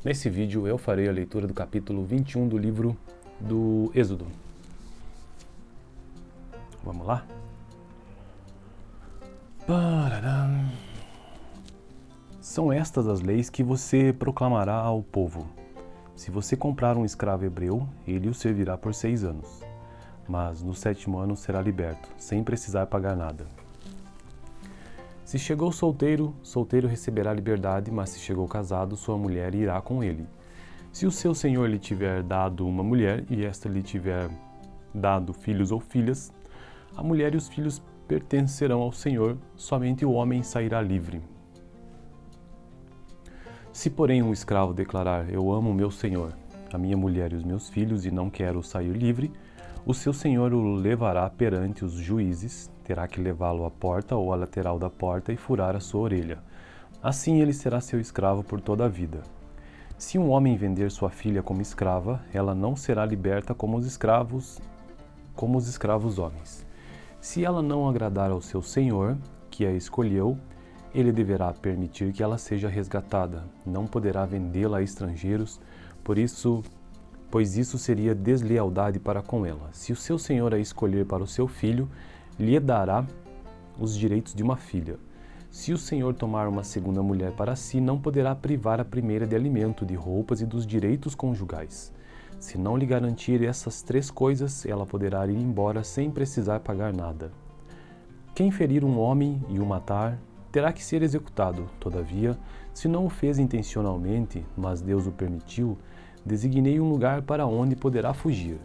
Nesse vídeo eu farei a leitura do capítulo 21 do livro do Êxodo. Vamos lá? Pararam. São estas as leis que você proclamará ao povo. Se você comprar um escravo hebreu, ele o servirá por 6 anos. Mas no 7º ano será liberto, sem precisar pagar nada. Se chegou solteiro, solteiro receberá liberdade, mas se chegou casado, sua mulher irá com ele. Se o seu senhor lhe tiver dado uma mulher, e esta lhe tiver dado filhos ou filhas, a mulher e os filhos pertencerão ao senhor, somente o homem sairá livre. Se, porém, um escravo declarar, eu amo meu senhor, a minha mulher e os meus filhos, e não quero sair livre, o seu senhor o levará perante os juízes, terá que levá-lo à porta ou à lateral da porta e furar a sua orelha. Assim ele será seu escravo por toda a vida. Se um homem vender sua filha como escrava, ela não será liberta como os escravos homens. Se ela não agradar ao seu senhor, que a escolheu, ele deverá permitir que ela seja resgatada. Não poderá vendê-la a estrangeiros, pois isso seria deslealdade para com ela. Se o seu senhor a escolher para o seu filho, lhe dará os direitos de uma filha. Se o senhor tomar uma segunda mulher para si, não poderá privar a primeira de alimento, de roupas e dos direitos conjugais. Se não lhe garantir essas 3 coisas, ela poderá ir embora sem precisar pagar nada. Quem ferir um homem e o matar, terá que ser executado. Todavia, se não o fez intencionalmente, mas Deus o permitiu, designei um lugar para onde poderá fugir.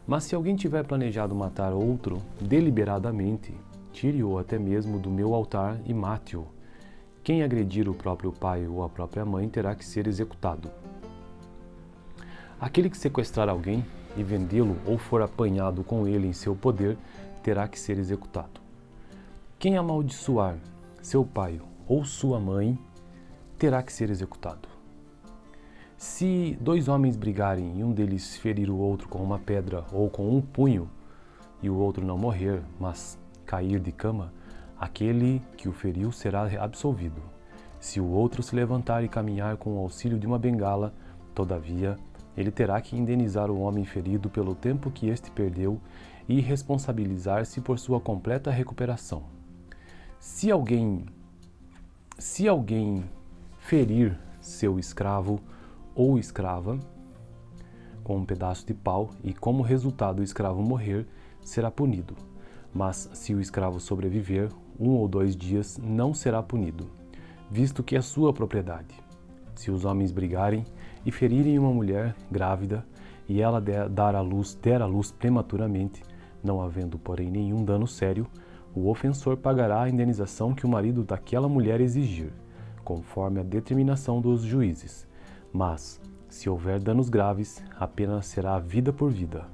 Mas se alguém tiver planejado matar outro deliberadamente, tire-o até mesmo do meu altar e mate-o. Quem agredir o próprio pai ou a própria mãe terá que ser executado. Aquele que sequestrar alguém e vendê-lo ou for apanhado com ele em seu poder terá que ser executado. Quem amaldiçoar seu pai ou sua mãe terá que ser executado. Se 2 homens brigarem e um deles ferir o outro com uma pedra ou com um punho, e o outro não morrer, mas cair de cama, aquele que o feriu será absolvido. Se o outro se levantar e caminhar com o auxílio de uma bengala, todavia, ele terá que indenizar o homem ferido pelo tempo que este perdeu e responsabilizar-se por sua completa recuperação. Se alguém ferir seu escravo ou escrava com um pedaço de pau e, como resultado, o escravo morrer, será punido. Mas se o escravo sobreviver 1 ou 2 dias, não será punido, visto que é sua propriedade. Se os homens brigarem e ferirem uma mulher grávida e ela der à luz prematuramente, não havendo, porém, nenhum dano sério, o ofensor pagará a indenização que o marido daquela mulher exigir, conforme a determinação dos juízes. Mas, se houver danos graves, a pena será vida por vida,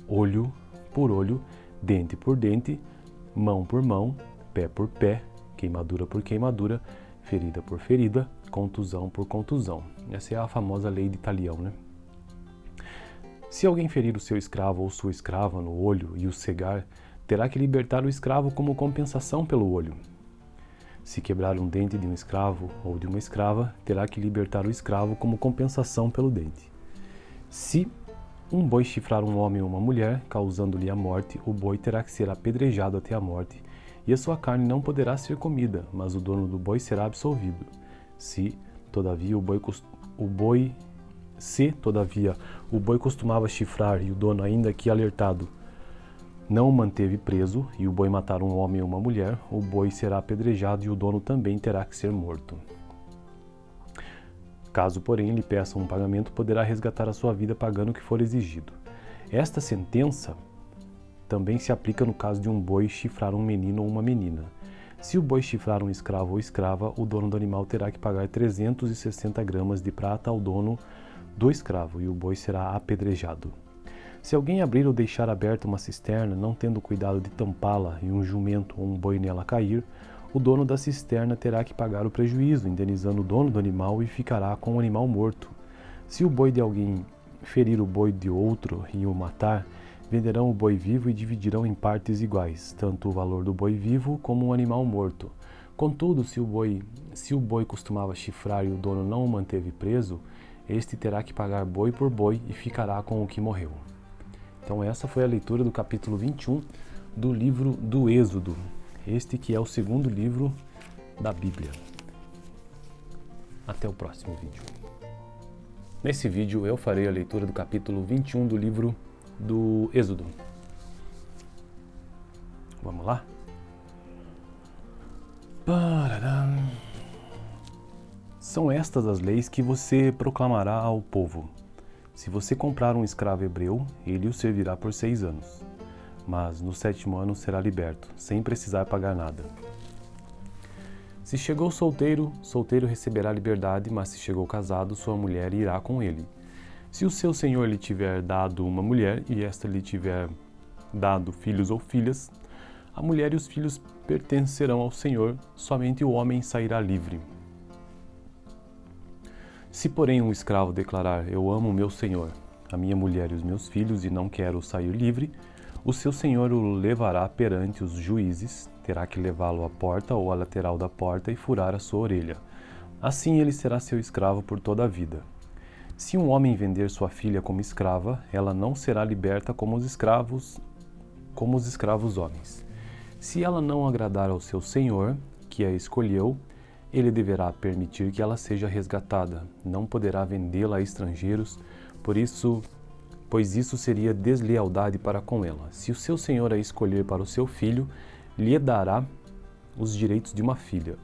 olho por olho, dente por dente, mão por mão, pé por pé, queimadura por queimadura, ferida por ferida, contusão por contusão. Essa é a famosa lei de Talião, né? Se alguém ferir o seu escravo ou sua escrava no olho e o cegar, terá que libertar o escravo como compensação pelo olho. Se quebrar um dente de um escravo ou de uma escrava, terá que libertar o escravo como compensação pelo dente. Se um boi chifrar um homem ou uma mulher, causando-lhe a morte, o boi terá que ser apedrejado até a morte, e a sua carne não poderá ser comida, mas o dono do boi será absolvido. Se, todavia, o boi costumava chifrar e o dono, ainda que alertado, não o manteve preso, e o boi matar um homem ou uma mulher, o boi será apedrejado e o dono também terá que ser morto. Caso, porém, lhe peçam um pagamento, poderá resgatar a sua vida pagando o que for exigido. Esta sentença também se aplica no caso de um boi chifrar um menino ou uma menina. Se o boi chifrar um escravo ou escrava, o dono do animal terá que pagar 360 gramas de prata ao dono do escravo, e o boi será apedrejado. Se alguém abrir ou deixar aberta uma cisterna, não tendo cuidado de tampá-la e um jumento ou um boi nela cair, o dono da cisterna terá que pagar o prejuízo, indenizando o dono do animal, e ficará com o animal morto. Se o boi de alguém ferir o boi de outro e o matar, venderão o boi vivo e dividirão em partes iguais, tanto o valor do boi vivo como o animal morto. Contudo, se o boi costumava chifrar e o dono não o manteve preso, este terá que pagar boi por boi e ficará com o que morreu. Então essa foi a leitura do capítulo 21 do livro do Êxodo, este que é o segundo livro da Bíblia. Até o próximo vídeo. Nesse vídeo eu farei a leitura do capítulo 21 do livro do Êxodo. Vamos lá? São estas as leis que você proclamará ao povo. Se você comprar um escravo hebreu, ele o servirá por 6 anos. Mas no 7º ano será liberto, sem precisar pagar nada. Se chegou solteiro, solteiro receberá liberdade, mas se chegou casado, sua mulher irá com ele. Se o seu senhor lhe tiver dado uma mulher, e esta lhe tiver dado filhos ou filhas, a mulher e os filhos pertencerão ao senhor, somente o homem sairá livre. Se, porém, um escravo declarar: eu amo meu senhor, a minha mulher e os meus filhos, e não quero sair livre, o seu senhor o levará perante os juízes, terá que levá-lo à porta ou à lateral da porta e furar a sua orelha. Assim ele será seu escravo por toda a vida. Se um homem vender sua filha como escrava, ela não será liberta como os escravos homens. Se ela não agradar ao seu senhor, que a escolheu, ele deverá permitir que ela seja resgatada. Não poderá vendê-la a estrangeiros, pois isso seria deslealdade para com ela. Se o seu senhor a escolher para o seu filho, lhe dará os direitos de uma filha.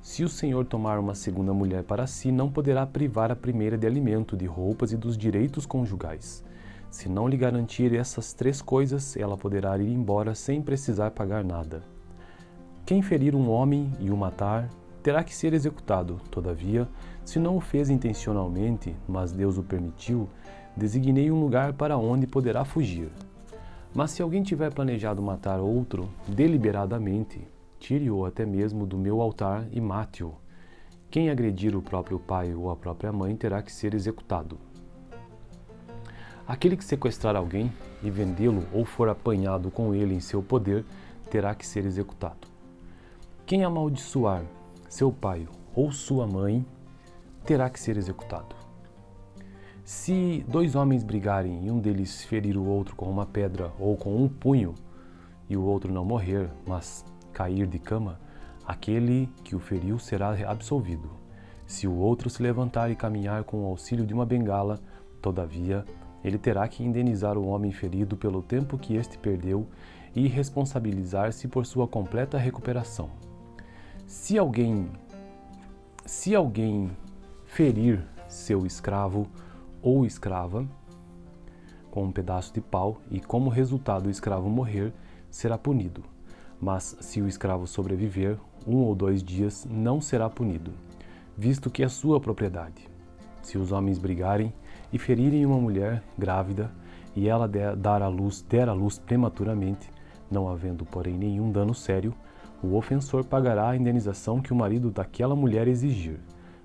Se o senhor tomar uma segunda mulher para si, não poderá privar a primeira de alimento, de roupas e dos direitos conjugais. Se não lhe garantir essas 3 coisas, ela poderá ir embora sem precisar pagar nada. Quem ferir um homem e o matar, terá que ser executado. Todavia, se não o fez intencionalmente, mas Deus o permitiu, designei um lugar para onde poderá fugir. Mas se alguém tiver planejado matar outro deliberadamente, tire-o até mesmo do meu altar e mate-o. Quem agredir o próprio pai ou a própria mãe terá que ser executado. Aquele que sequestrar alguém e vendê-lo ou for apanhado com ele em seu poder, terá que ser executado. Quem amaldiçoar seu pai ou sua mãe, terá que ser executado. Se 2 homens brigarem e um deles ferir o outro com uma pedra ou com um punho, e o outro não morrer, mas cair de cama, aquele que o feriu será absolvido. Se o outro se levantar e caminhar com o auxílio de uma bengala, todavia, ele terá que indenizar o homem ferido pelo tempo que este perdeu e responsabilizar-se por sua completa recuperação. Se alguém ferir seu escravo ou escrava com um pedaço de pau e como resultado o escravo morrer, será punido. Mas se o escravo sobreviver 1 ou 2 dias, não será punido, visto que é sua propriedade. Se os homens brigarem e ferirem uma mulher grávida e ela der à luz prematuramente, não havendo, porém, nenhum dano sério, o ofensor pagará a indenização que o marido daquela mulher exigir,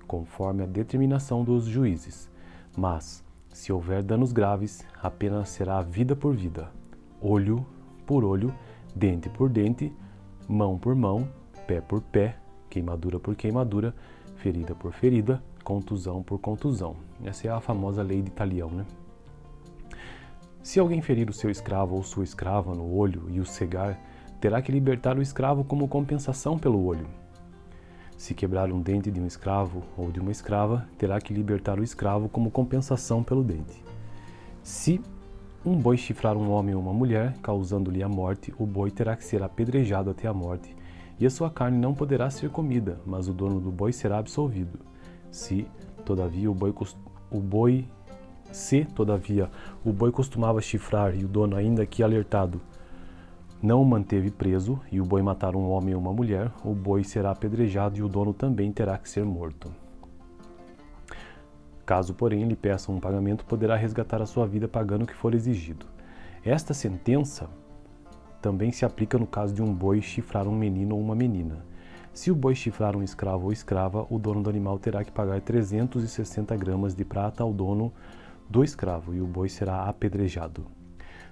conforme a determinação dos juízes. Mas, se houver danos graves, a pena será vida por vida, olho por olho, dente por dente, mão por mão, pé por pé, queimadura por queimadura, ferida por ferida, contusão por contusão. Essa é a famosa lei de Talião, né? Se alguém ferir o seu escravo ou sua escrava no olho e o cegar, terá que libertar o escravo como compensação pelo olho. Se quebrar um dente de um escravo ou de uma escrava, terá que libertar o escravo como compensação pelo dente. Se um boi chifrar um homem ou uma mulher, causando-lhe a morte, o boi terá que ser apedrejado até a morte, e a sua carne não poderá ser comida, mas o dono do boi será absolvido. Se, todavia, o boi costumava chifrar e o dono, ainda que alertado, não o manteve preso, e o boi matar um homem ou uma mulher, o boi será apedrejado e o dono também terá que ser morto. Caso, porém, lhe peça um pagamento, poderá resgatar a sua vida pagando o que for exigido. Esta sentença também se aplica no caso de um boi chifrar um menino ou uma menina. Se o boi chifrar um escravo ou escrava, o dono do animal terá que pagar 360 gramas de prata ao dono do escravo, e o boi será apedrejado.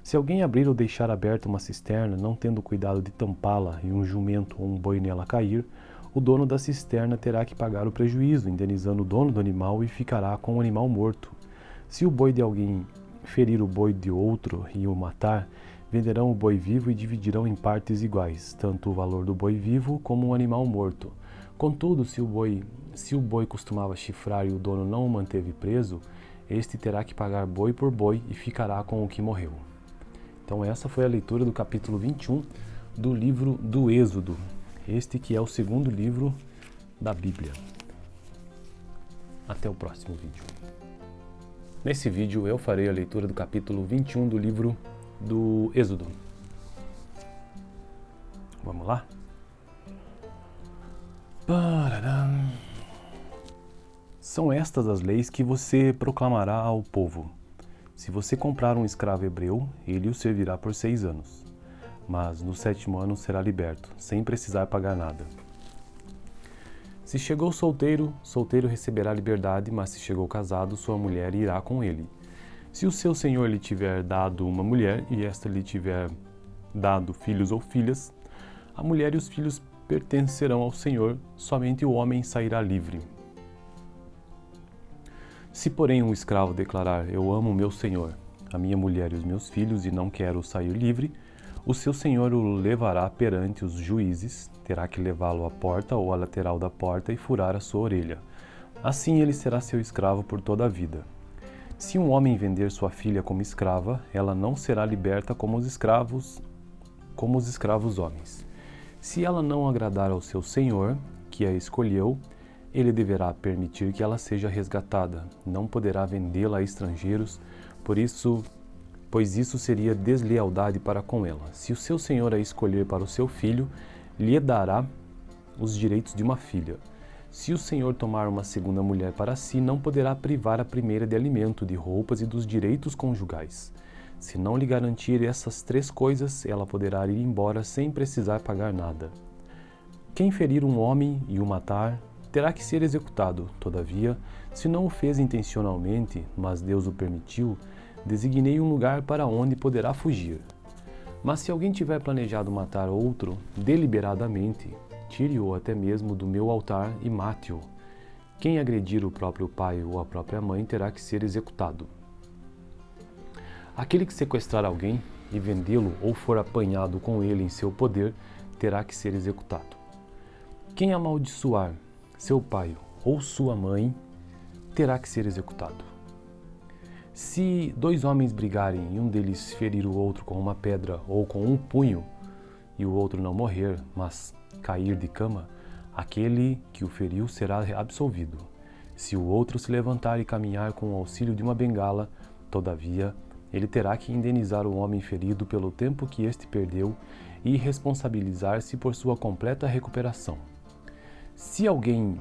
Se alguém abrir ou deixar aberta uma cisterna, não tendo cuidado de tampá-la, e um jumento ou um boi nela cair, o dono da cisterna terá que pagar o prejuízo, indenizando o dono do animal e ficará com o animal morto. Se o boi de alguém ferir o boi de outro e o matar, venderão o boi vivo e dividirão em partes iguais, tanto o valor do boi vivo como o animal morto. Contudo, se o boi costumava chifrar e o dono não o manteve preso, este terá que pagar boi por boi e ficará com o que morreu. Então essa foi a leitura do capítulo 21 do livro do Êxodo, este que é o segundo livro da Bíblia. Até o próximo vídeo. Nesse vídeo eu farei a leitura do capítulo 21 do livro do Êxodo. Vamos lá? Pararam. São estas as leis que você proclamará ao povo. Se você comprar um escravo hebreu, ele o servirá por 6 anos. Mas no 7º ano será liberto, sem precisar pagar nada. Se chegou solteiro, solteiro receberá liberdade, mas se chegou casado, sua mulher irá com ele. Se o seu senhor lhe tiver dado uma mulher e esta lhe tiver dado filhos ou filhas, a mulher e os filhos pertencerão ao senhor, somente o homem sairá livre. Se, porém, um escravo declarar: eu amo meu senhor, a minha mulher e os meus filhos, e não quero sair livre, o seu senhor o levará perante os juízes, terá que levá-lo à porta ou à lateral da porta e furar a sua orelha. Assim ele será seu escravo por toda a vida. Se um homem vender sua filha como escrava, ela não será liberta como os escravos homens. Se ela não agradar ao seu senhor, que a escolheu, ele deverá permitir que ela seja resgatada. Não poderá vendê-la a estrangeiros, pois isso seria deslealdade para com ela. Se o seu senhor a escolher para o seu filho, lhe dará os direitos de uma filha. Se o senhor tomar uma segunda mulher para si, não poderá privar a primeira de alimento, de roupas e dos direitos conjugais. Se não lhe garantir essas 3 coisas, ela poderá ir embora sem precisar pagar nada. Quem ferir um homem e o matar, terá que ser executado. Todavia, se não o fez intencionalmente, mas Deus o permitiu, designei um lugar para onde poderá fugir. Mas se alguém tiver planejado matar outro deliberadamente, tire-o até mesmo do meu altar e mate-o. Quem agredir o próprio pai ou a própria mãe terá que ser executado. Aquele que sequestrar alguém e vendê-lo ou for apanhado com ele em seu poder, terá que ser executado. Quem amaldiçoar seu pai ou sua mãe, terá que ser executado. Se 2 homens brigarem e um deles ferir o outro com uma pedra ou com um punho, e o outro não morrer, mas cair de cama, aquele que o feriu será absolvido. Se o outro se levantar e caminhar com o auxílio de uma bengala, todavia, ele terá que indenizar o homem ferido pelo tempo que este perdeu e responsabilizar-se por sua completa recuperação. Se alguém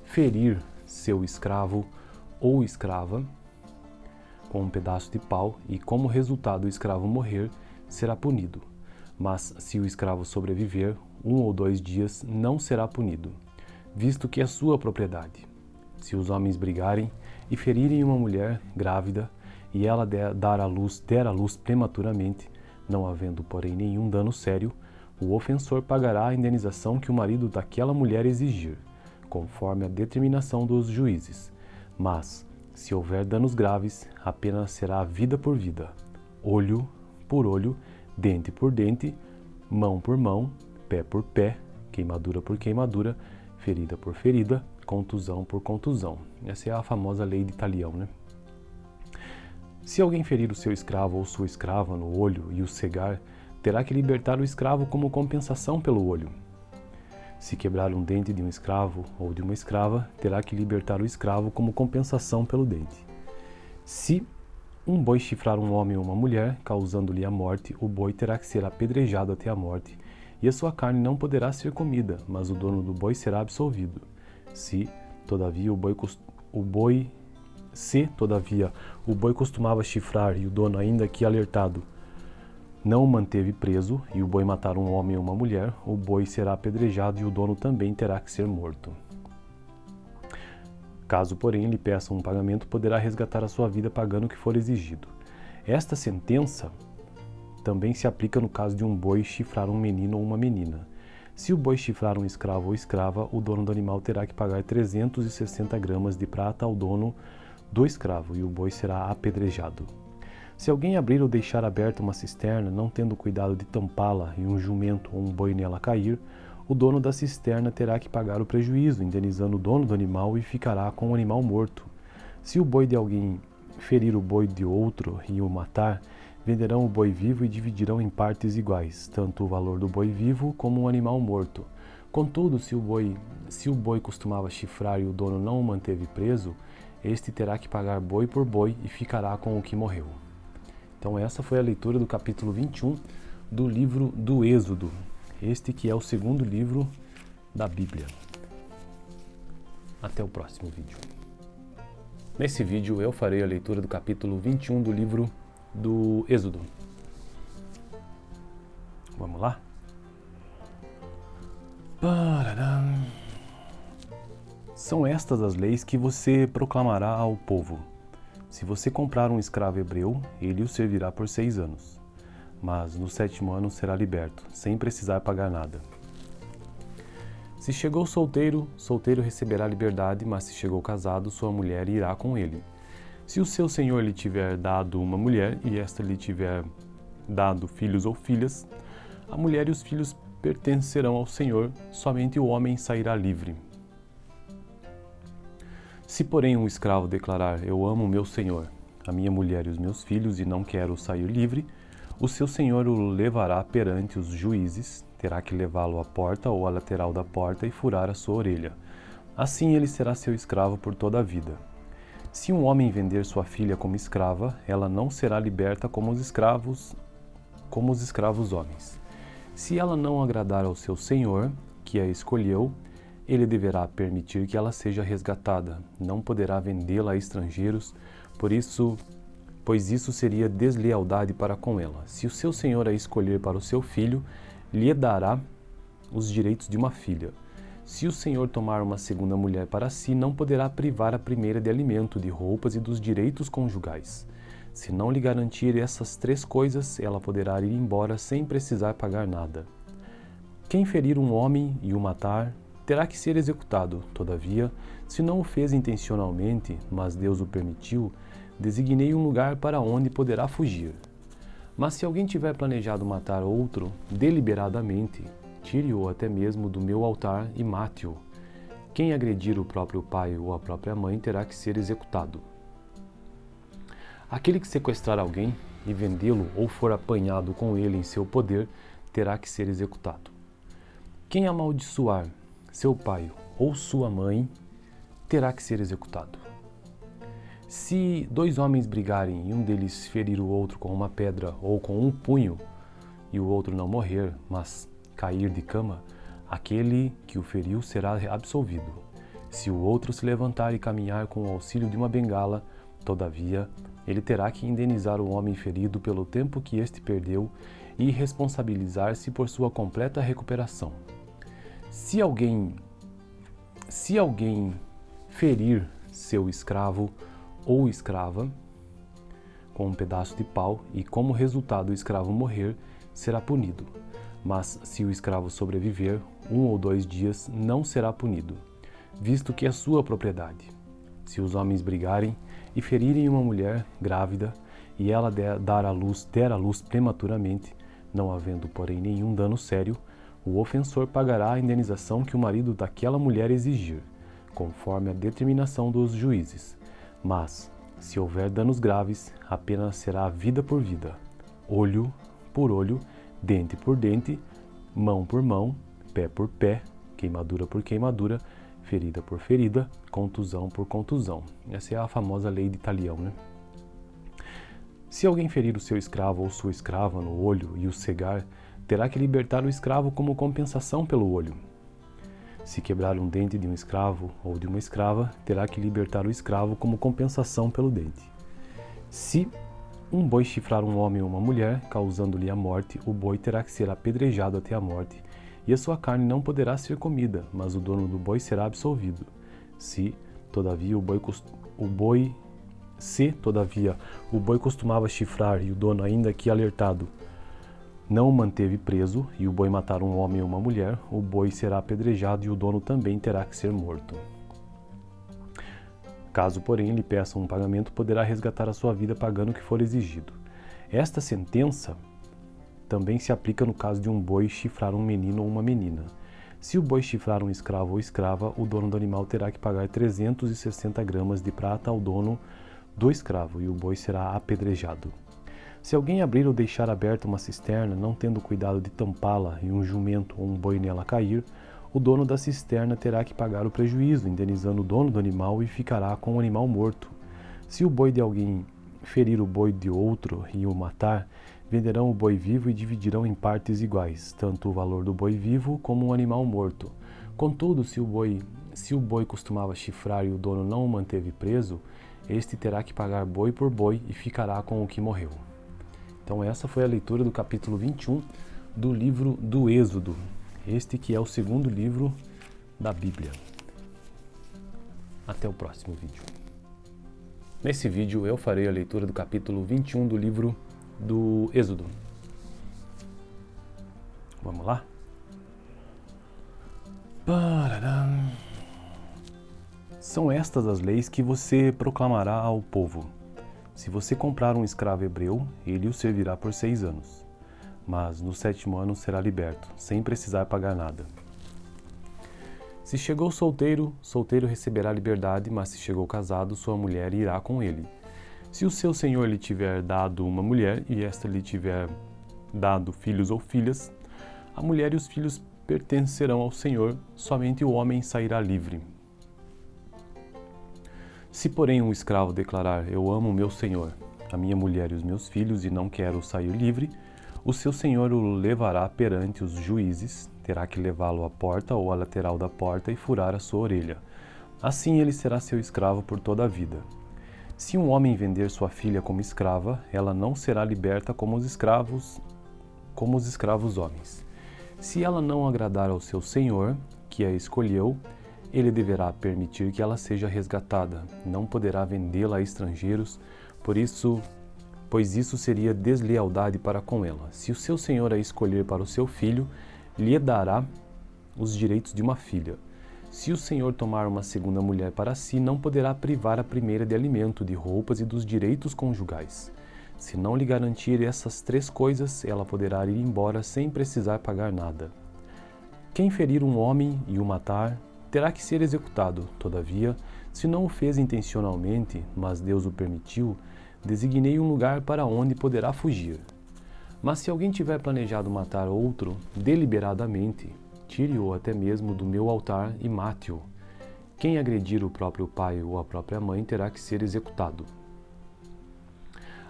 ferir seu escravo ou escrava com um pedaço de pau e, como resultado, o escravo morrer, será punido. Mas se o escravo sobreviver 1 ou 2 dias, não será punido, visto que é sua propriedade. Se os homens brigarem e ferirem uma mulher grávida e ela der à luz prematuramente, não havendo, porém, nenhum dano sério, o ofensor pagará a indenização que o marido daquela mulher exigir, conforme a determinação dos juízes. Mas, se houver danos graves, a pena será vida por vida, olho por olho, dente por dente, mão por mão, pé por pé, queimadura por queimadura, ferida por ferida, contusão por contusão. Essa é a famosa lei de Talião, né? Se alguém ferir o seu escravo ou sua escrava no olho e o cegar, terá que libertar o escravo como compensação pelo olho. Se quebrar um dente de um escravo ou de uma escrava, terá que libertar o escravo como compensação pelo dente. Se um boi chifrar um homem ou uma mulher, causando-lhe a morte, o boi terá que ser apedrejado até a morte, e a sua carne não poderá ser comida, mas o dono do boi será absolvido. Se, todavia, o boi costumava chifrar e o dono, ainda que alertado, não o manteve preso, e o boi matar um homem ou uma mulher, o boi será apedrejado e o dono também terá que ser morto. Caso, porém, lhe peça um pagamento, poderá resgatar a sua vida pagando o que for exigido. Esta sentença também se aplica no caso de um boi chifrar um menino ou uma menina. Se o boi chifrar um escravo ou escrava, o dono do animal terá que pagar 360 gramas de prata ao dono do escravo, e o boi será apedrejado. Se alguém abrir ou deixar aberta uma cisterna, não tendo cuidado de tampá-la, e um jumento ou um boi nela cair, o dono da cisterna terá que pagar o prejuízo, indenizando o dono do animal, e ficará com o animal morto. Se o boi de alguém ferir o boi de outro e o matar, venderão o boi vivo e dividirão em partes iguais, tanto o valor do boi vivo como o animal morto. Contudo, se o boi costumava chifrar e o dono não o manteve preso, este terá que pagar boi por boi e ficará com o que morreu. Então essa foi a leitura do capítulo 21 do livro do Êxodo, este que é o segundo livro da Bíblia. Até o próximo vídeo. Nesse vídeo eu farei a leitura do capítulo 21 do livro do Êxodo. Vamos lá? São estas as leis que você proclamará ao povo. Se você comprar um escravo hebreu, ele o servirá por 6 anos. Mas no 7º ano será liberto, sem precisar pagar nada. Se chegou solteiro, solteiro receberá liberdade, mas se chegou casado, sua mulher irá com ele. Se o seu senhor lhe tiver dado uma mulher, e esta lhe tiver dado filhos ou filhas, a mulher e os filhos pertencerão ao senhor, somente o homem sairá livre. Se, porém, um escravo declarar: eu amo meu senhor, a minha mulher e os meus filhos, e não quero sair livre, o seu senhor o levará perante os juízes, terá que levá-lo à porta ou à lateral da porta e furar a sua orelha. Assim ele será seu escravo por toda a vida. Se um homem vender sua filha como escrava, ela não será liberta como os escravos homens. Se ela não agradar ao seu senhor, que a escolheu, ele deverá permitir que ela seja resgatada. Não poderá vendê-la a estrangeiros, pois isso seria deslealdade para com ela. Se o seu senhor a escolher para o seu filho, lhe dará os direitos de uma filha. Se o senhor tomar uma segunda mulher para si, não poderá privar a primeira de alimento, de roupas e dos direitos conjugais. Se não lhe garantir essas 3 coisas, ela poderá ir embora sem precisar pagar nada. Quem ferir um homem e o matar, terá que ser executado. Todavia, se não o fez intencionalmente, mas Deus o permitiu, designei um lugar para onde poderá fugir. Mas se alguém tiver planejado matar outro deliberadamente, tire-o até mesmo do meu altar e mate-o. Quem agredir o próprio pai ou a própria mãe terá que ser executado. Aquele que sequestrar alguém e vendê-lo ou for apanhado com ele em seu poder, terá que ser executado. Quem amaldiçoar seu pai ou sua mãe, terá que ser executado. Se 2 homens brigarem e um deles ferir o outro com uma pedra ou com um punho, e o outro não morrer, mas cair de cama, aquele que o feriu será absolvido. Se o outro se levantar e caminhar com o auxílio de uma bengala, todavia, ele terá que indenizar o homem ferido pelo tempo que este perdeu e responsabilizar-se por sua completa recuperação. Se alguém ferir seu escravo ou escrava com um pedaço de pau e como resultado o escravo morrer, será punido. Mas se o escravo sobreviver 1 ou 2 dias, não será punido, visto que é sua propriedade. Se os homens brigarem e ferirem uma mulher grávida e ela der à luz prematuramente, não havendo, porém, nenhum dano sério, o ofensor pagará a indenização que o marido daquela mulher exigir, conforme a determinação dos juízes. Mas, se houver danos graves, a pena será vida por vida, olho por olho, dente por dente, mão por mão, pé por pé, queimadura por queimadura, ferida por ferida, contusão por contusão. Essa é a famosa lei de Talião, né? Se alguém ferir o seu escravo ou sua escrava no olho e o cegar, terá que libertar o escravo como compensação pelo olho. Se quebrar um dente de um escravo ou de uma escrava, terá que libertar o escravo como compensação pelo dente. Se um boi chifrar um homem ou uma mulher, causando-lhe a morte, o boi terá que ser apedrejado até a morte, e a sua carne não poderá ser comida, mas o dono do boi será absolvido. Se, todavia, o boi costumava chifrar e o dono, ainda que alertado, não o manteve preso, e o boi matar um homem ou uma mulher, o boi será apedrejado e o dono também terá que ser morto. Caso, porém, lhe peça um pagamento, poderá resgatar a sua vida pagando o que for exigido. Esta sentença também se aplica no caso de um boi chifrar um menino ou uma menina. Se o boi chifrar um escravo ou escrava, o dono do animal terá que pagar 360 gramas de prata ao dono do escravo e o boi será apedrejado. Se alguém abrir ou deixar aberta uma cisterna, não tendo cuidado de tampá-la e um jumento ou um boi nela cair, o dono da cisterna terá que pagar o prejuízo, indenizando o dono do animal e ficará com o animal morto. Se o boi de alguém ferir o boi de outro e o matar, venderão o boi vivo e dividirão em partes iguais, tanto o valor do boi vivo como um animal morto. Contudo, se o boi costumava chifrar e o dono não o manteve preso, este terá que pagar boi por boi e ficará com o que morreu. Então essa foi a leitura do capítulo 21 do livro do Êxodo, este que é o segundo livro da Bíblia. Até o próximo vídeo. Nesse vídeo eu farei a leitura do capítulo 21 do livro do Êxodo. Vamos lá? Pararam. São estas as leis que você proclamará ao povo. Se você comprar um escravo hebreu, ele o servirá por 6 anos. Mas no 7º ano será liberto, sem precisar pagar nada. Se chegou solteiro, solteiro receberá liberdade, mas se chegou casado, sua mulher irá com ele. Se o seu senhor lhe tiver dado uma mulher e esta lhe tiver dado filhos ou filhas, a mulher e os filhos pertencerão ao senhor, somente o homem sairá livre. Se, porém, um escravo declarar: eu amo meu senhor, a minha mulher e os meus filhos, e não quero sair livre, o seu senhor o levará perante os juízes, terá que levá-lo à porta ou à lateral da porta e furar a sua orelha. Assim ele será seu escravo por toda a vida. Se um homem vender sua filha como escrava, ela não será liberta como os escravos homens. Se ela não agradar ao seu senhor, que a escolheu, ele deverá permitir que ela seja resgatada. Não poderá vendê-la a estrangeiros, pois isso seria deslealdade para com ela. Se o seu senhor a escolher para o seu filho, lhe dará os direitos de uma filha. Se o senhor tomar uma segunda mulher para si, não poderá privar a primeira de alimento, de roupas e dos direitos conjugais. Se não lhe garantir essas 3 coisas, ela poderá ir embora sem precisar pagar nada. Quem ferir um homem e o matar, terá que ser executado. Todavia, se não o fez intencionalmente, mas Deus o permitiu, designei um lugar para onde poderá fugir. Mas se alguém tiver planejado matar outro deliberadamente, tire-o até mesmo do meu altar e mate-o. Quem agredir o próprio pai ou a própria mãe terá que ser executado.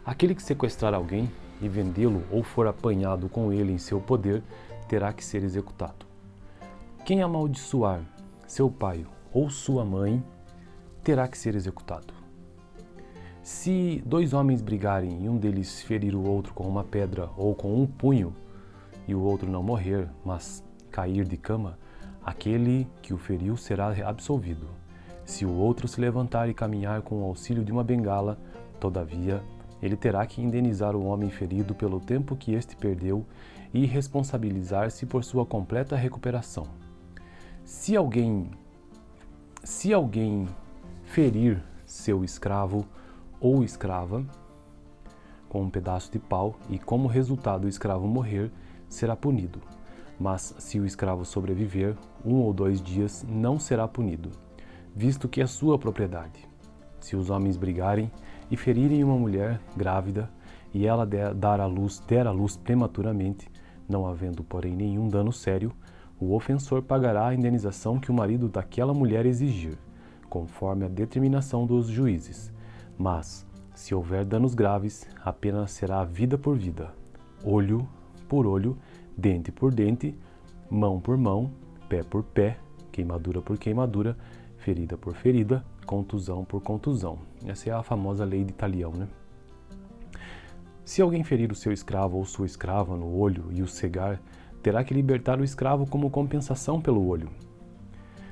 Aquele que sequestrar alguém e vendê-lo ou for apanhado com ele em seu poder, terá que ser executado. Quem amaldiçoar seu pai ou sua mãe, terá que ser executado. Se 2 homens brigarem e um deles ferir o outro com uma pedra ou com um punho, e o outro não morrer, mas cair de cama, aquele que o feriu será absolvido. Se o outro se levantar e caminhar com o auxílio de uma bengala, todavia, ele terá que indenizar o homem ferido pelo tempo que este perdeu e responsabilizar-se por sua completa recuperação. Se alguém ferir seu escravo ou escrava com um pedaço de pau e como resultado o escravo morrer, será punido. Mas se o escravo sobreviver 1 ou 2 dias, não será punido, visto que é sua propriedade. Se os homens brigarem e ferirem uma mulher grávida e ela der à luz prematuramente, não havendo, porém, nenhum dano sério, o ofensor pagará a indenização que o marido daquela mulher exigir, conforme a determinação dos juízes. Mas, se houver danos graves, a pena será vida por vida, olho por olho, dente por dente, mão por mão, pé por pé, queimadura por queimadura, ferida por ferida, contusão por contusão. Essa é a famosa lei de Talião, né? Se alguém ferir o seu escravo ou sua escrava no olho e o cegar, terá que libertar o escravo como compensação pelo olho.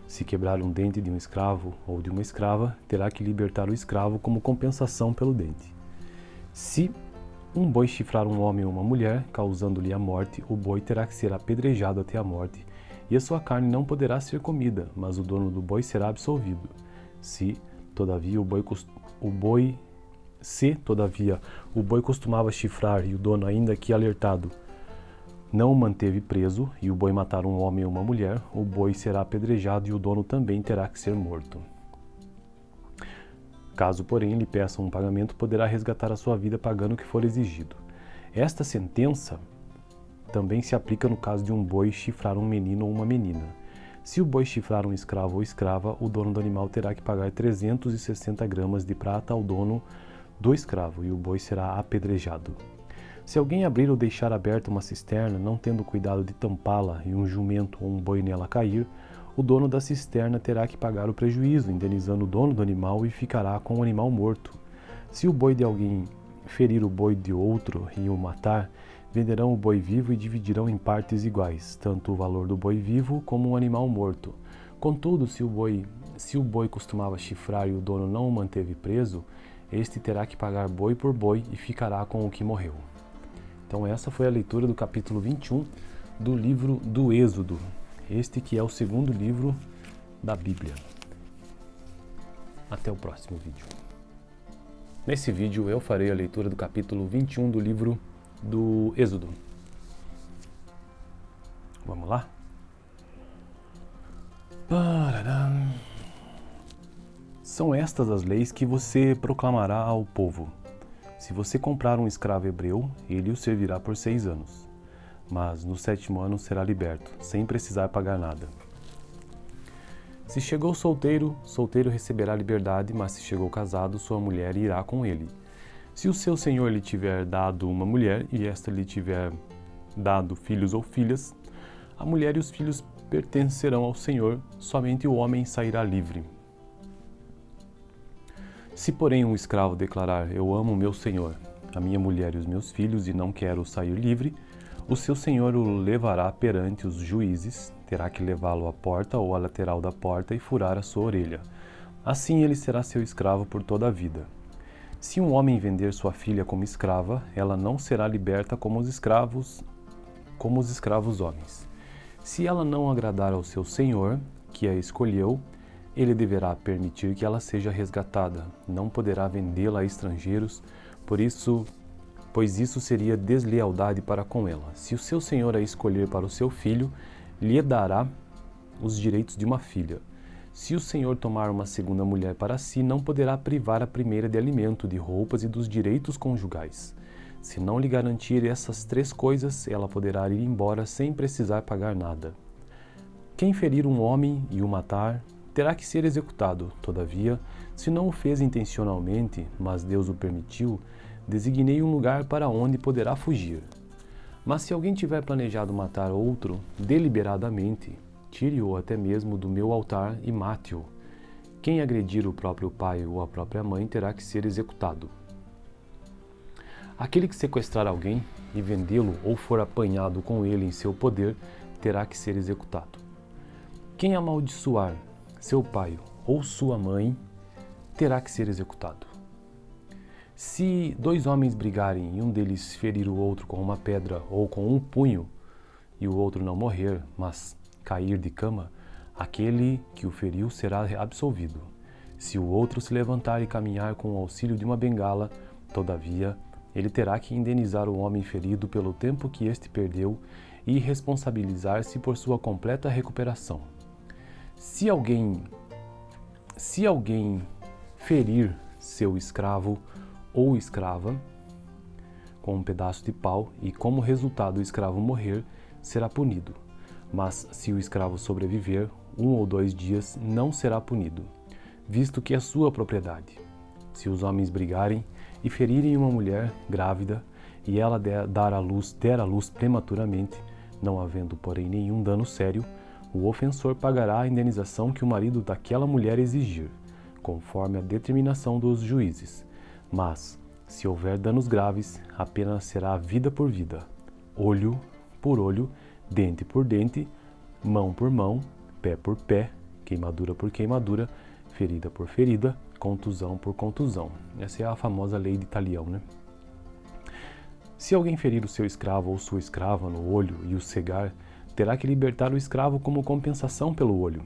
Se quebrar um dente de um escravo ou de uma escrava, terá que libertar o escravo como compensação pelo dente. Se um boi chifrar um homem ou uma mulher, causando-lhe a morte, o boi terá que ser apedrejado até a morte, e a sua carne não poderá ser comida, mas o dono do boi será absolvido. Se, todavia, o boi costumava chifrar e o dono, ainda que alertado, não o manteve preso, e o boi matar um homem ou uma mulher, o boi será apedrejado e o dono também terá que ser morto. Caso, porém, lhe peça um pagamento, poderá resgatar a sua vida pagando o que for exigido. Esta sentença também se aplica no caso de um boi chifrar um menino ou uma menina. Se o boi chifrar um escravo ou escrava, o dono do animal terá que pagar 360 gramas de prata ao dono do escravo e o boi será apedrejado. Se alguém abrir ou deixar aberta uma cisterna, não tendo cuidado de tampá-la e um jumento ou um boi nela cair, o dono da cisterna terá que pagar o prejuízo, indenizando o dono do animal e ficará com o animal morto. Se o boi de alguém ferir o boi de outro e o matar, venderão o boi vivo e dividirão em partes iguais, tanto o valor do boi vivo como o animal morto. Contudo, se o boi costumava chifrar e o dono não o manteve preso, este terá que pagar boi por boi e ficará com o que morreu. Então essa foi a leitura do capítulo 21 do livro do Êxodo, este que é o segundo livro da Bíblia. Até o próximo vídeo. Nesse vídeo eu farei a leitura do capítulo 21 do livro do Êxodo. Vamos lá? São estas as leis que você proclamará ao povo. Se você comprar um escravo hebreu, ele o servirá por 6 anos. Mas no 7º ano será liberto, sem precisar pagar nada. Se chegou solteiro, solteiro receberá liberdade, mas se chegou casado, sua mulher irá com ele. Se o seu senhor lhe tiver dado uma mulher e esta lhe tiver dado filhos ou filhas, a mulher e os filhos pertencerão ao senhor, somente o homem sairá livre. Se, porém, um escravo declarar: eu amo meu senhor, a minha mulher e os meus filhos e não quero sair livre, o seu senhor o levará perante os juízes, terá que levá-lo à porta ou à lateral da porta e furar a sua orelha. Assim ele será seu escravo por toda a vida. Se um homem vender sua filha como escrava, ela não será liberta como os escravos homens. Se ela não agradar ao seu senhor, que a escolheu, ele deverá permitir que ela seja resgatada. Não poderá vendê-la a estrangeiros, pois isso seria deslealdade para com ela. Se o seu senhor a escolher para o seu filho, lhe dará os direitos de uma filha. Se o senhor tomar uma segunda mulher para si, não poderá privar a primeira de alimento, de roupas e dos direitos conjugais. Se não lhe garantir essas 3 coisas, ela poderá ir embora sem precisar pagar nada. Quem ferir um homem e o matar, terá que ser executado. Todavia, se não o fez intencionalmente, mas Deus o permitiu, designei um lugar para onde poderá fugir. Mas se alguém tiver planejado matar outro deliberadamente, tire-o até mesmo do meu altar e mate-o. Quem agredir o próprio pai ou a própria mãe terá que ser executado. Aquele que sequestrar alguém e vendê-lo ou for apanhado com ele em seu poder, terá que ser executado. Quem amaldiçoar seu pai ou sua mãe, terá que ser executado. Se 2 homens brigarem e um deles ferir o outro com uma pedra ou com um punho, e o outro não morrer, mas cair de cama, aquele que o feriu será absolvido. Se o outro se levantar e caminhar com o auxílio de uma bengala, todavia, ele terá que indenizar o homem ferido pelo tempo que este perdeu e responsabilizar-se por sua completa recuperação. Se alguém ferir seu escravo ou escrava com um pedaço de pau e como resultado o escravo morrer, será punido. Mas se o escravo sobreviver 1 ou 2 dias, não será punido, visto que é sua propriedade. Se os homens brigarem e ferirem uma mulher grávida e ela der à luz prematuramente, não havendo, porém, nenhum dano sério, o ofensor pagará a indenização que o marido daquela mulher exigir, conforme a determinação dos juízes. Mas, se houver danos graves, a pena será vida por vida, olho por olho, dente por dente, mão por mão, pé por pé, queimadura por queimadura, ferida por ferida, contusão por contusão. Essa é a famosa lei de Talião, né? Se alguém ferir o seu escravo ou sua escrava no olho e o cegar, terá que libertar o escravo como compensação pelo olho.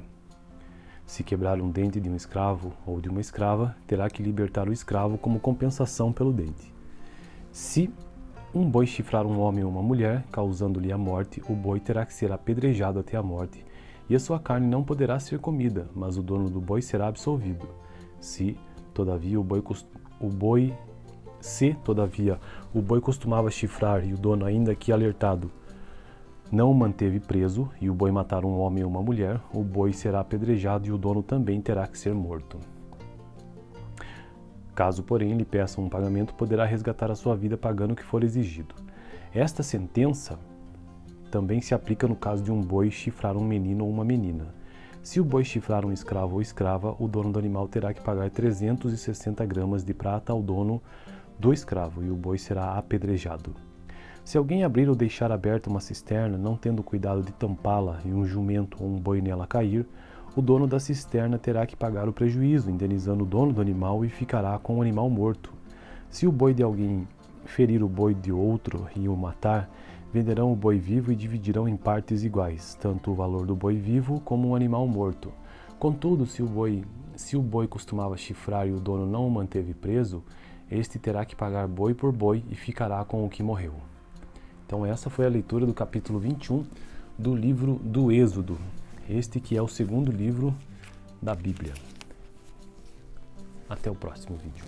Se quebrar um dente de um escravo ou de uma escrava, terá que libertar o escravo como compensação pelo dente. Se um boi chifrar um homem ou uma mulher, causando-lhe a morte, o boi terá que ser apedrejado até a morte, e a sua carne não poderá ser comida, mas o dono do boi será absolvido. Se, todavia, o boi costumava chifrar e o dono, ainda que alertado, não o manteve preso, e o boi matar um homem ou uma mulher, o boi será apedrejado e o dono também terá que ser morto. Caso, porém, lhe peça um pagamento, poderá resgatar a sua vida pagando o que for exigido. Esta sentença também se aplica no caso de um boi chifrar um menino ou uma menina. Se o boi chifrar um escravo ou escrava, o dono do animal terá que pagar 360 gramas de prata ao dono do escravo e o boi será apedrejado. Se alguém abrir ou deixar aberta uma cisterna, não tendo cuidado de tampá-la e um jumento ou um boi nela cair, o dono da cisterna terá que pagar o prejuízo, indenizando o dono do animal e ficará com o animal morto. Se o boi de alguém ferir o boi de outro e o matar, venderão o boi vivo e dividirão em partes iguais, tanto o valor do boi vivo como o animal morto. Contudo, se o boi costumava chifrar e o dono não o manteve preso, este terá que pagar boi por boi e ficará com o que morreu. Então essa foi a leitura do capítulo 21 do livro do Êxodo, este que é o segundo livro da Bíblia. Até o próximo vídeo.